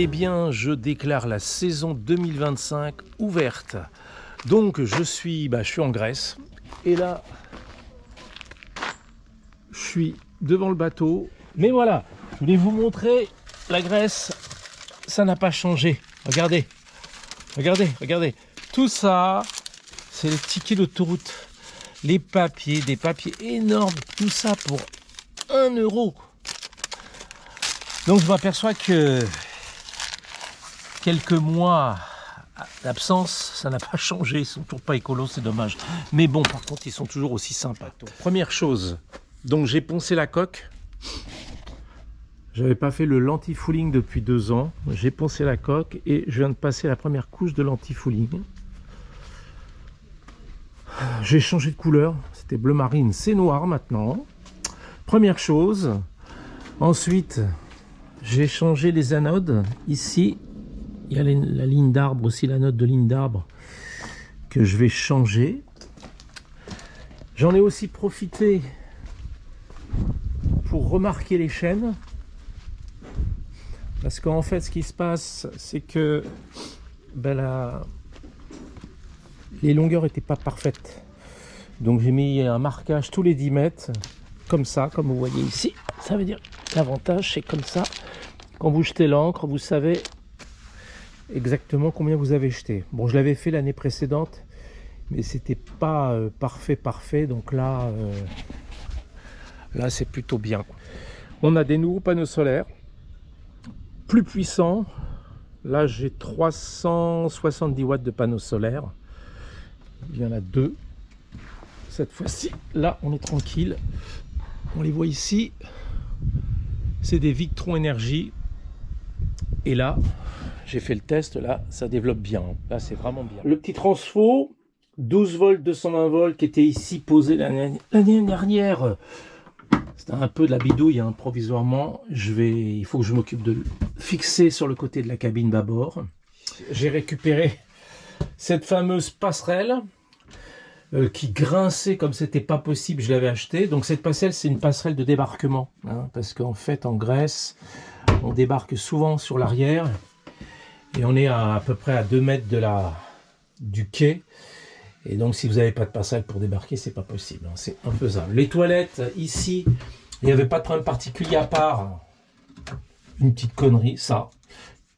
Eh bien, je déclare la saison 2025 ouverte. Donc, je suis en Grèce. Et là, je suis devant le bateau. Mais voilà, je voulais vous montrer la Grèce. Ça n'a pas changé. Regardez, regardez, regardez. Tout ça, c'est les tickets d'autoroute. Les papiers, des papiers énormes. Tout ça pour 1 euro. Donc, je m'aperçois que quelques mois d'absence, ça n'a pas changé. Ils sont toujours pas écolos, c'est dommage. Mais bon, par contre, ils sont toujours aussi sympas. Première chose, donc j'ai poncé la coque. J'avais pas fait le lentifouling depuis 2 ans. J'ai poncé la coque et je viens de passer la première couche de lentifouling. J'ai changé de couleur. C'était bleu marine, c'est noir maintenant. Première chose. Ensuite, j'ai changé les anodes. Ici, il y a la ligne d'arbre aussi, la note de ligne d'arbre que je vais changer. J'en ai aussi profité pour remarquer les chaînes. Parce qu'en fait, ce qui se passe, c'est que les longueurs n'étaient pas parfaites. Donc j'ai mis un marquage tous les 10 mètres, comme ça, comme vous voyez ici. Ça veut dire l'avantage, c'est comme ça. Quand vous jetez l'encre, vous savez exactement combien vous avez jeté. Bon, je l'avais fait l'année précédente, mais c'était pas parfait. Donc là, c'est plutôt bien. On a des nouveaux panneaux solaires, plus puissants. Là, j'ai 370 watts de panneaux solaires. Il y en a 2. Cette fois-ci, là, on est tranquille. On les voit ici. C'est des Victron Énergie. Et là, j'ai fait le test, là, ça développe bien. Là, c'est vraiment bien. Le petit transfo, 12 volts, 220 volts, qui était ici posé l'année dernière. C'était un peu de la bidouille, hein, provisoirement. Il faut que je m'occupe de le fixer sur le côté de la cabine bâbord. J'ai récupéré cette fameuse passerelle qui grinçait comme c'était pas possible. Je l'avais achetée. Donc cette passerelle, c'est une passerelle de débarquement, hein, parce qu'en fait, en Grèce, on débarque souvent sur l'arrière. Et on est à peu près à 2 mètres du quai. Et donc, si vous n'avez pas de passerelle pour débarquer, c'est pas possible. Hein, c'est infaisable. Les toilettes, ici, il n'y avait pas de problème particulier à part une petite connerie, ça,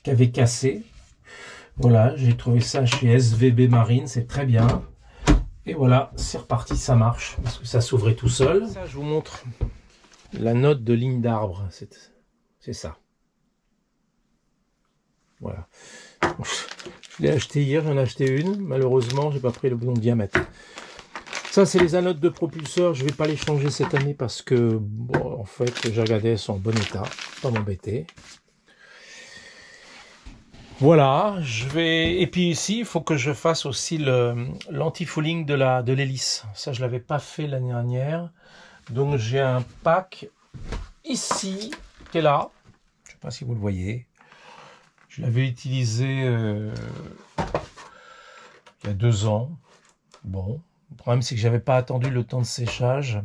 qui avait cassé. Voilà, j'ai trouvé ça chez SVB Marine, c'est très bien. Et voilà, c'est reparti, ça marche, parce que ça s'ouvrait tout seul. Ça, je vous montre la note de ligne d'arbre. C'est ça. Voilà. Je l'ai acheté hier, j'en ai acheté une. Malheureusement, j'ai pas pris le bon diamètre. Ça, c'est les anodes de propulseur. Je vais pas les changer cette année parce que, bon, en fait, j'ai regardé, elles sont en bon état. Pas m'embêter. Voilà, et puis ici, il faut que je fasse aussi l'anti-fouling de l'hélice. Ça, je l'avais pas fait l'année dernière. Donc, j'ai un pack ici, qui est là. Je sais pas si vous le voyez. Je l'avais utilisé il y a 2 ans. Bon, le problème c'est que j'avais pas attendu le temps de séchage,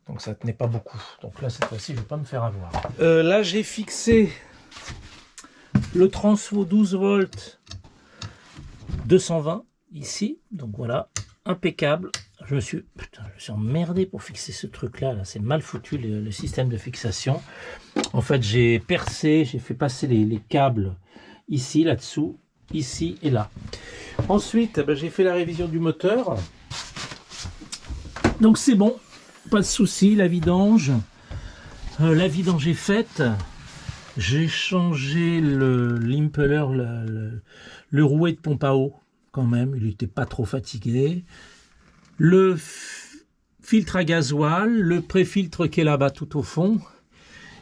donc ça tenait pas beaucoup. Donc là, cette fois-ci, je vais pas me faire avoir. Là, j'ai fixé le transfo 12 volts 220 ici. Donc voilà, impeccable. Je me suis emmerdé pour fixer ce truc-là. Là, c'est mal foutu le système de fixation. En fait, j'ai percé, j'ai fait passer les câbles ici, là-dessous, ici et là. Ensuite, j'ai fait la révision du moteur. Donc c'est bon, pas de souci. La vidange est faite. J'ai changé l'impeller, le rouet de pompe à eau quand même. Il n'était pas trop fatigué. Le filtre à gasoil, le pré-filtre qui est là-bas tout au fond,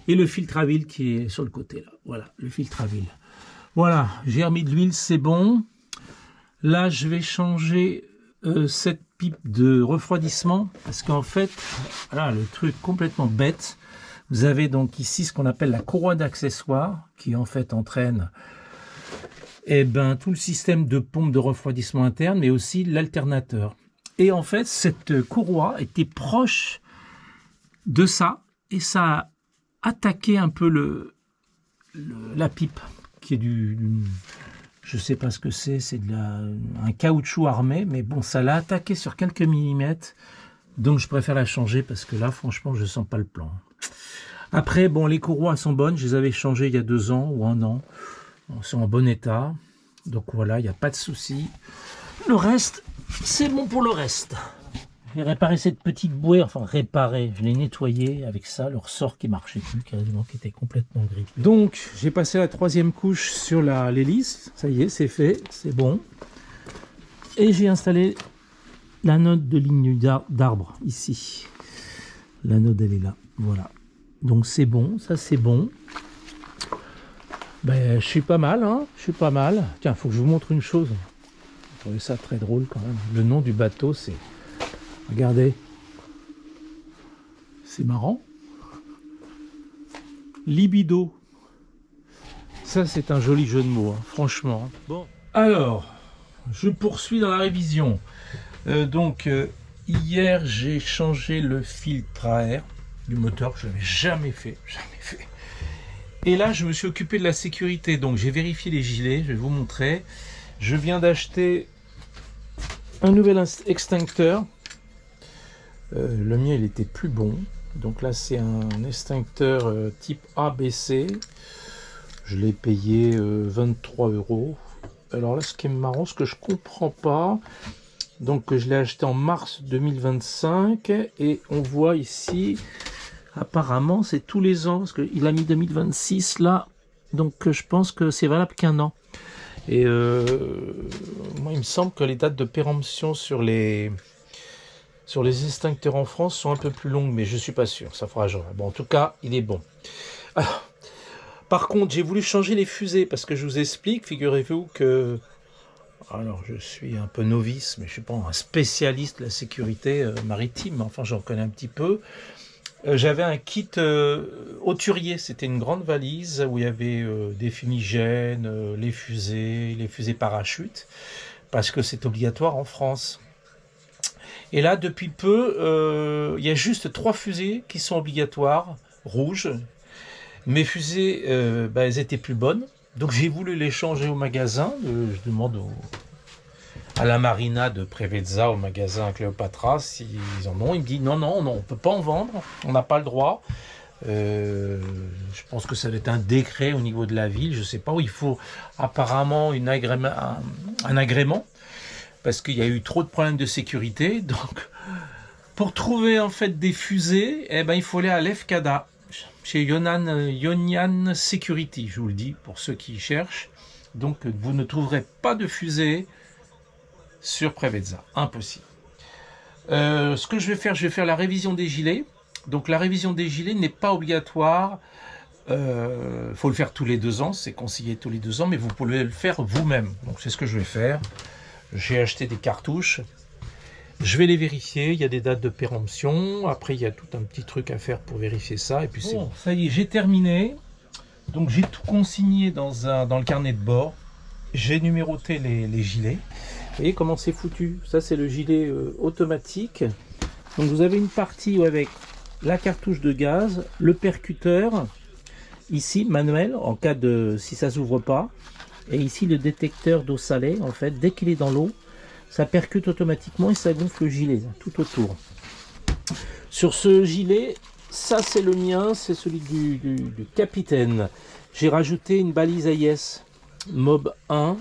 et le filtre à huile qui est sur le côté là. Voilà, le filtre à huile. Voilà, j'ai remis de l'huile, c'est bon. Là, je vais changer cette pipe de refroidissement parce qu'en fait, voilà, le truc complètement bête. Vous avez donc ici ce qu'on appelle la courroie d'accessoires qui en fait entraîne tout le système de pompe de refroidissement interne, mais aussi l'alternateur. Et en fait, cette courroie était proche de ça et ça a attaqué un peu la pipe. qui est je sais pas ce que c'est un caoutchouc armé, mais bon, ça l'a attaqué sur quelques millimètres, donc je préfère la changer parce que là, franchement, je sens pas le plan. Après, bon, les courroies sont bonnes, je les avais changées il y a 2 ans ou 1 an, elles sont en bon état, donc voilà, il n'y a pas de souci. Le reste, c'est bon pour le reste. J'ai réparé cette petite bouée, enfin réparé, je l'ai nettoyée avec ça, le ressort qui marchait plus, quasiment, qui était complètement gris. Donc j'ai passé la 3e couche sur l'hélice, ça y est, c'est fait, c'est bon. Et j'ai installé l'anode de ligne d'arbre ici. L'anode elle est là, voilà. Donc c'est bon, ça c'est bon. Ben je suis pas mal, hein, je suis pas mal. Tiens, faut que je vous montre une chose. Vous trouvez ça très drôle quand même. Le nom du bateau c'est... Regardez, c'est marrant. Libido. Ça, c'est un joli jeu de mots, hein, franchement. Bon, alors, je poursuis dans la révision. Hier, j'ai changé le filtre à air du moteur. Je l'avais jamais fait. Et là, je me suis occupé de la sécurité. Donc, j'ai vérifié les gilets. Je vais vous montrer. Je viens d'acheter un nouvel extincteur. Le mien il était plus bon, donc là c'est un extincteur type ABC, je l'ai payé 23 €. Alors là ce qui est marrant, ce que je comprends pas, donc je l'ai acheté en mars 2025 et on voit ici apparemment c'est tous les ans, parce qu'il a mis 2026 là, donc je pense que c'est valable qu'1 an. Et moi il me semble que les dates de péremption sur les extincteurs en France sont un peu plus longues, mais je suis pas sûr, ça fera genre. Bon, en tout cas, il est bon. Alors, par contre, j'ai voulu changer les fusées, parce que je vous explique, figurez-vous que... Alors, je suis un peu novice, mais je suis pas un spécialiste de la sécurité maritime, enfin, j'en connais un petit peu. J'avais un kit hauturier, c'était une grande valise où il y avait des fumigènes, les fusées parachutes, parce que c'est obligatoire en France. Et là, depuis peu, il y a juste 3 fusées qui sont obligatoires, rouges. Mes fusées, elles étaient plus bonnes. Donc j'ai voulu les changer au magasin. Je demande à la marina de Preveza, au magasin Cléopatra, s'ils en ont. Il me dit non, on ne peut pas en vendre. On n'a pas le droit. Je pense que ça doit être un décret au niveau de la ville. Je ne sais pas où il faut apparemment un agrément. Parce qu'il y a eu trop de problèmes de sécurité. Donc, pour trouver en fait des fusées, il faut aller à l'EFCADA, chez Yonian Security, je vous le dis, pour ceux qui cherchent. Donc, vous ne trouverez pas de fusée sur Preveza. Impossible. Ce que je vais faire la révision des gilets. Donc, la révision des gilets n'est pas obligatoire. Faut le faire tous les 2 ans, c'est conseillé tous les 2 ans, mais vous pouvez le faire vous-même. Donc, c'est ce que je vais faire. J'ai acheté des cartouches, je vais les vérifier, il y a des dates de péremption, après il y a tout un petit truc à faire pour vérifier ça, et puis c'est bon. Ça y est, j'ai terminé, donc j'ai tout consigné dans le carnet de bord, j'ai numéroté les gilets, vous voyez comment c'est foutu, ça c'est le gilet automatique, donc vous avez une partie avec la cartouche de gaz, le percuteur, ici manuel, en cas de si ça s'ouvre pas, et ici le détecteur d'eau salée, en fait, dès qu'il est dans l'eau, ça percute automatiquement et ça gonfle le gilet, tout autour. Sur ce gilet, ça c'est le mien, c'est celui du capitaine. J'ai rajouté une balise AIS MOB 1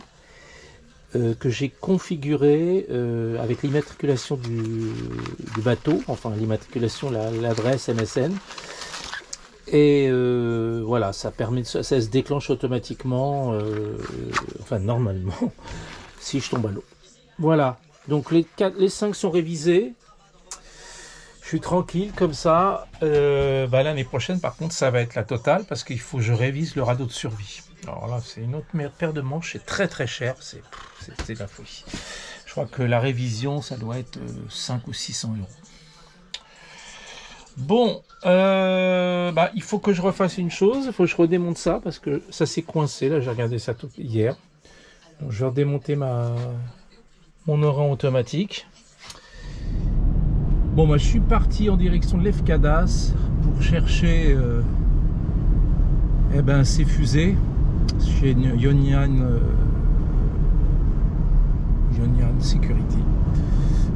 que j'ai configuré avec l'immatriculation du bateau, enfin l'immatriculation, l'adresse MSN. Et voilà, ça permet ça se déclenche automatiquement, enfin normalement, si je tombe à l'eau. Voilà, donc les 5 sont révisés. Je suis tranquille comme ça. L'année prochaine, par contre, ça va être la totale parce qu'il faut que je révise le radeau de survie. Alors là, c'est une autre paire de manches, c'est très très cher, c'est de la folie. Je crois que la révision, ça doit être 5 ou 600 €. Bon, il faut que je refasse une chose, il faut que je redémonte ça parce que ça s'est coincé, là j'ai regardé ça hier. Donc, je vais redémonter mon oran automatique. Bon, je suis parti en direction de l'EFCADAS pour chercher ces fusées. chez Yonian Security.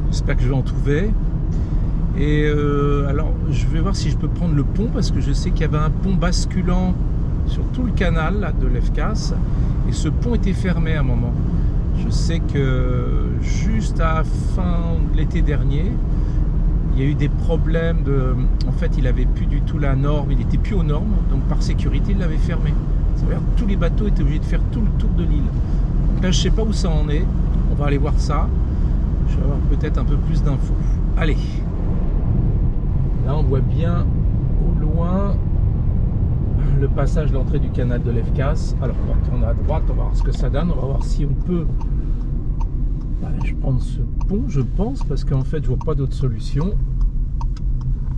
J'espère que je vais en trouver. Et alors je vais voir si je peux prendre le pont, parce que je sais qu'il y avait un pont basculant sur tout le canal là, de l'Efcas, et ce pont était fermé à un moment. Je sais que juste à la fin de l'été dernier, il y a eu des problèmes de... En fait, il n'avait plus du tout la norme, il n'était plus aux normes, donc par sécurité, il l'avait fermé. C'est-à-dire que tous les bateaux étaient obligés de faire tout le tour de l'île. Là, je ne sais pas où ça en est, on va aller voir ça. Je vais avoir peut-être un peu plus d'infos. Allez. Là, on voit bien au loin le passage de l'entrée du canal de l'Efcas. Alors, on va tourner à droite, on va voir ce que ça donne. On va voir si on peut... Allez, je prends ce pont, je pense, parce qu'en fait, je vois pas d'autre solution.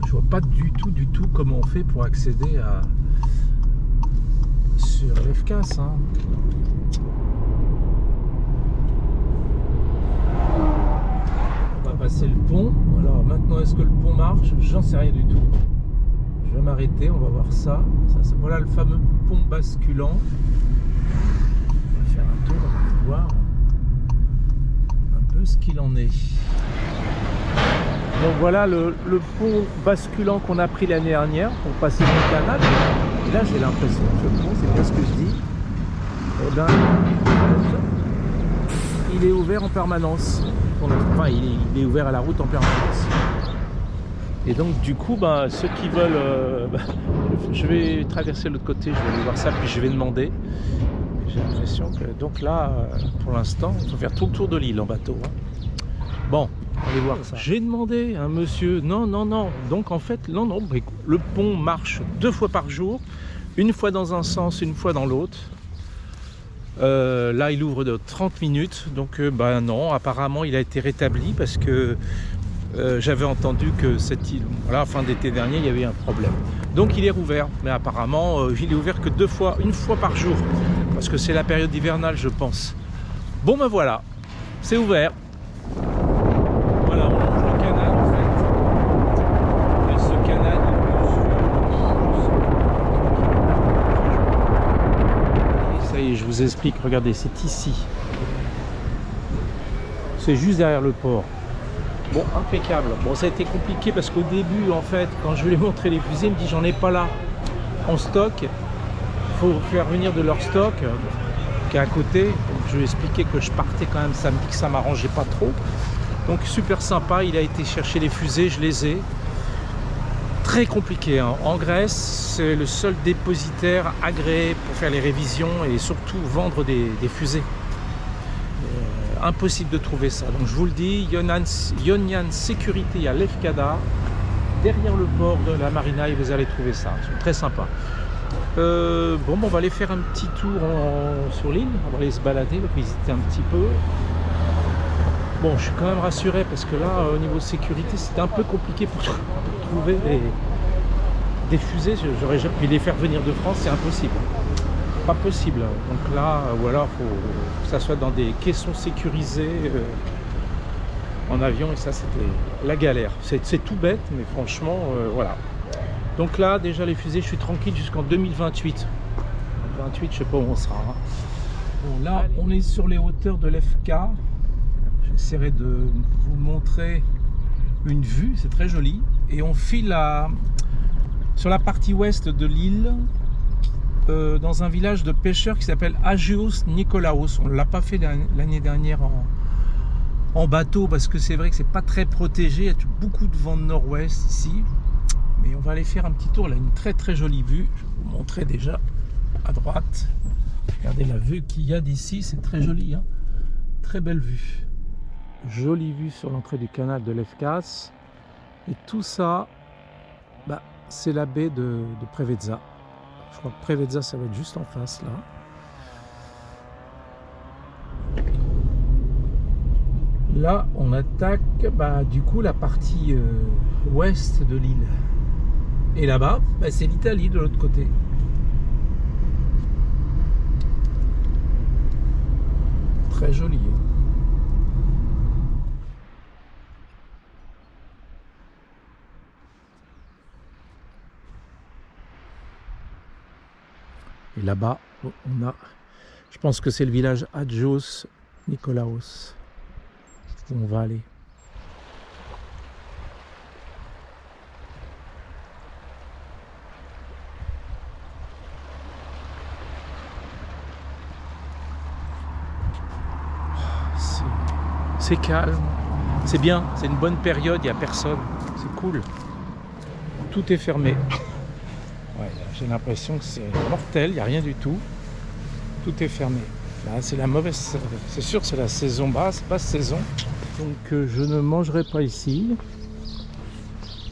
Je vois pas du tout comment on fait pour accéder à... sur l'Efcas. Hein. On va passer le pont. Alors, maintenant, est-ce que le pont marche? J'en sais rien du tout. Je vais m'arrêter, on va voir ça. Voilà le fameux pont basculant. On va faire un tour, on va voir un peu ce qu'il en est. Donc voilà le pont basculant qu'on a pris l'année dernière pour passer le canal. Et là j'ai l'impression que le pont, c'est bien ce que je dis, eh ben, il est ouvert en permanence. Enfin, il est ouvert à la route en permanence. Et donc du coup, ceux qui veulent, je vais traverser l'autre côté, je vais aller voir ça, puis je vais demander. J'ai l'impression que, donc là, pour l'instant, il faut faire tout le tour de l'île en bateau. Hein. Bon, allez voir ça. J'ai demandé à un monsieur, non. Donc en fait, non, le pont marche 2 fois par jour, une fois dans un sens, une fois dans l'autre. Là, il ouvre de 30 minutes, donc non, apparemment, il a été rétabli parce que j'avais entendu que cette île, voilà, fin d'été dernier, il y avait un problème. Donc il est rouvert, mais apparemment il est ouvert que 2 fois, une fois par jour, parce que c'est la période hivernale, je pense. Bon voilà, c'est ouvert. Voilà, on longe le canal en fait. Et ce canal, ça y est, je vous explique. Regardez, c'est ici. C'est juste derrière le port. Bon, impeccable. Bon, ça a été compliqué parce qu'au début, en fait, quand je lui ai montré les fusées, il me dit j'en ai pas là en stock. Il faut faire venir de leur stock qui est à côté. Donc, je lui ai expliqué que je partais quand même samedi, que ça m'arrangeait pas trop. Donc super sympa, il a été chercher les fusées, je les ai. Très compliqué. Hein. En Grèce, c'est le seul dépositaire agréé pour faire les révisions et surtout vendre des fusées. Impossible de trouver ça. Donc je vous le dis, Yonian Security à Lefkada, derrière le port de la marina, et vous allez trouver ça. C'est très sympa. Bon, on va aller faire un petit tour sur l'île. On va aller se balader, visiter un petit peu. Bon, je suis quand même rassuré parce que là, au niveau sécurité, c'était un peu compliqué pour trouver des fusées. J'aurais jamais pu les faire venir de France, c'est impossible. Pas possible. Donc là, ou alors faut que ça soit dans des caissons sécurisés en avion, et ça c'était la galère. C'est tout bête, mais franchement, voilà. Donc là, déjà les fusées, je suis tranquille jusqu'en 2028. 28, je sais pas où on sera. Hein. Bon, là, on est sur les hauteurs de l'FK. J'essaierai de vous montrer une vue, c'est très joli. Et on file sur la partie ouest de l'île. Dans un village de pêcheurs qui s'appelle Agios Nikolaos. On ne l'a pas fait l'année dernière en bateau parce que c'est vrai que c'est pas très protégé. Il y a beaucoup de vent de nord-ouest ici. Mais on va aller faire un petit tour. Là, une très jolie vue. Je vais vous montrer déjà à droite. Regardez la vue qu'il y a d'ici. C'est très joli. Hein, très belle vue. Jolie vue sur l'entrée du canal de l'Efcas. Et tout ça, c'est la baie de Preveza. Je crois que Preveza, ça va être juste en face, là. Là, on attaque du coup la partie ouest de l'île. Et là-bas, c'est l'Italie de l'autre côté. Très joli. Hein. Et là-bas, on a, je pense que c'est le village Adjos Nikolaos où on va aller. C'est calme, c'est bien, c'est une bonne période, il n'y a personne, c'est cool. Tout est fermé. Ouais, j'ai l'impression que c'est mortel, il n'y a rien du tout. Tout est fermé. Là, c'est la mauvaise, c'est sûr, c'est la saison basse saison. Donc je ne mangerai pas ici.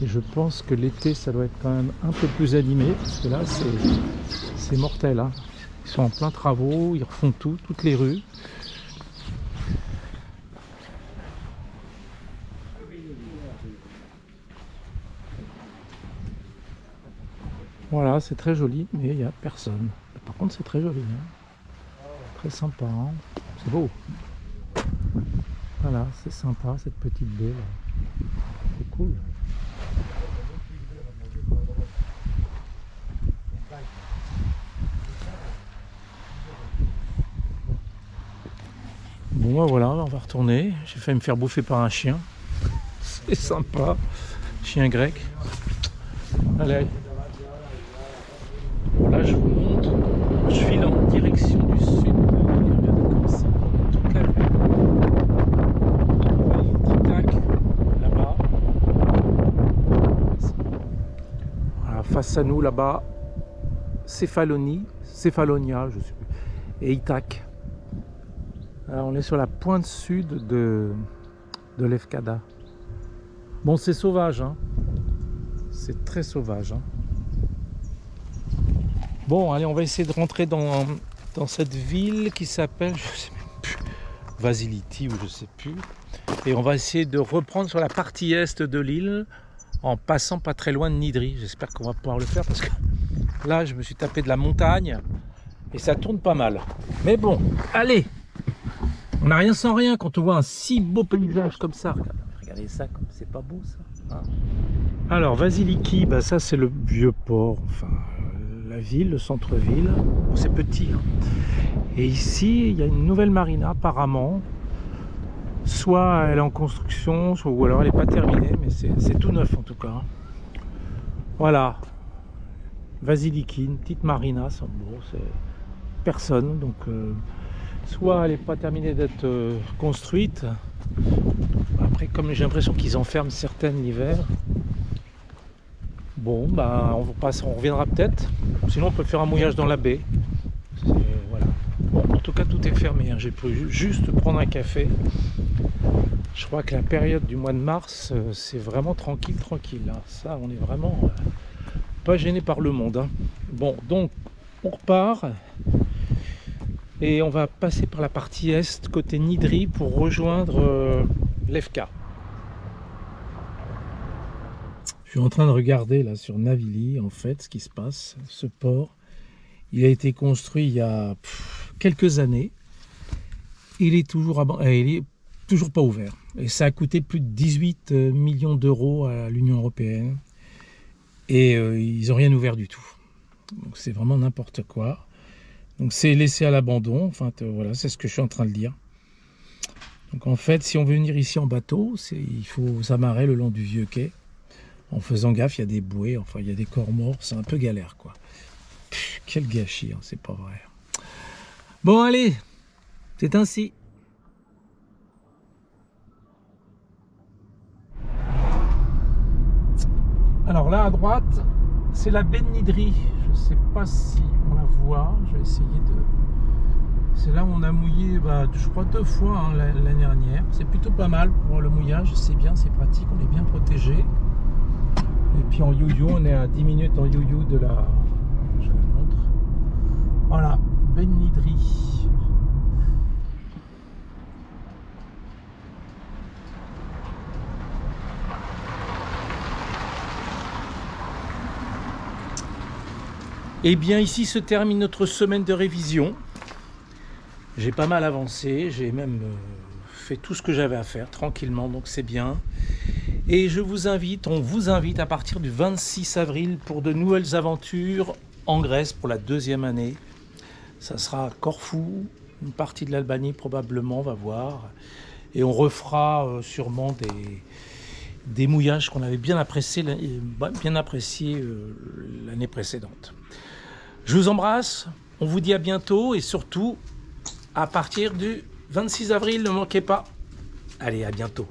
Et je pense que l'été, ça doit être quand même un peu plus animé, parce que là, c'est mortel. Hein. Ils sont en plein travaux, ils refont tout, toutes les rues. Voilà, c'est très joli, mais il n'y a personne. Par contre, c'est très joli. Hein. Très sympa. Hein. C'est beau. Voilà, c'est sympa, cette petite baie. Là. C'est cool. Bon, ben voilà, on va retourner. J'ai failli me faire bouffer par un chien. C'est sympa. Chien grec. Allez. Là, je vous montre, je file en direction du sud. Regardez comme ça, toute la vue. Tac, là-bas. Voilà, face à nous, là-bas, Céphalonia, je sais plus, et Ithaque. Alors, on est sur la pointe sud de Lefkada. Bon, c'est sauvage, hein. C'est très sauvage, hein. Bon, allez, on va essayer de rentrer dans cette ville qui s'appelle, je sais même plus, Vasiliki ou je sais plus. Et on va essayer de reprendre sur la partie est de l'île en passant pas très loin de Nidri. J'espère qu'on va pouvoir le faire parce que là, je me suis tapé de la montagne et ça tourne pas mal. Mais bon, allez, on n'a rien sans rien quand on voit un si beau paysage comme ça. Regardez ça, c'est pas beau ça. Hein. Alors, Vasiliki, bah, ça c'est le vieux port, enfin... la ville, le centre-ville, c'est petit. Hein. Et ici, il y a une nouvelle marina apparemment. Soit elle est en construction, ou alors elle n'est pas terminée, mais c'est tout neuf en tout cas. Hein. Voilà. Vasiliki, une petite marina, c'est personne. Donc, soit elle n'est pas terminée d'être construite. Après, comme j'ai l'impression qu'ils enferment certaines l'hiver. Bon, bah, on reviendra peut-être. Sinon, on peut faire un mouillage dans la baie. Voilà. Bon, en tout cas, tout est fermé. Hein. J'ai pu juste prendre un café. Je crois que la période du mois de mars, c'est vraiment tranquille. Hein. Ça, on est vraiment pas gêné par le monde. Hein. Bon, donc, on repart. Et on va passer par la partie est, côté Nidri, pour rejoindre Lefka. Je suis en train de regarder là sur Navili en fait ce qui se passe. Ce port, il a été construit il y a quelques années. Il est toujours pas ouvert. Et ça a coûté plus de 18 millions d'euros à l'Union européenne. Et ils n'ont rien ouvert du tout. Donc c'est vraiment n'importe quoi. Donc c'est laissé à l'abandon. Enfin voilà, c'est ce que je suis en train de dire. Donc en fait, si on veut venir ici en bateau, il faut s'amarrer le long du vieux quai. En faisant gaffe, il y a des bouées, enfin il y a des corps morts, c'est un peu galère quoi. Quel gâchis, hein, c'est pas vrai. Bon allez, c'est ainsi. Alors là à droite, c'est la baie de Nidri. Je sais pas si on la voit, je vais essayer de... C'est là où on a mouillé, je crois 2 fois hein, l'année dernière. C'est plutôt pas mal pour le mouillage, c'est bien, c'est pratique, on est bien protégé. Et puis en you-you, on est à 10 minutes en you-you de la... Je vous montre. Voilà, baie de Nidri. Et bien ici se termine notre semaine de révision. J'ai pas mal avancé, j'ai même fait tout ce que j'avais à faire tranquillement, donc c'est bien. Et on vous invite à partir du 26 avril pour de nouvelles aventures en Grèce pour la 2e année. ça sera Corfou, une partie de l'Albanie probablement, on va voir. Et on refera sûrement des mouillages qu'on avait bien appréciés l'année précédente. Je vous embrasse, on vous dit à bientôt et surtout à partir du 26 avril, ne manquez pas. Allez, à bientôt.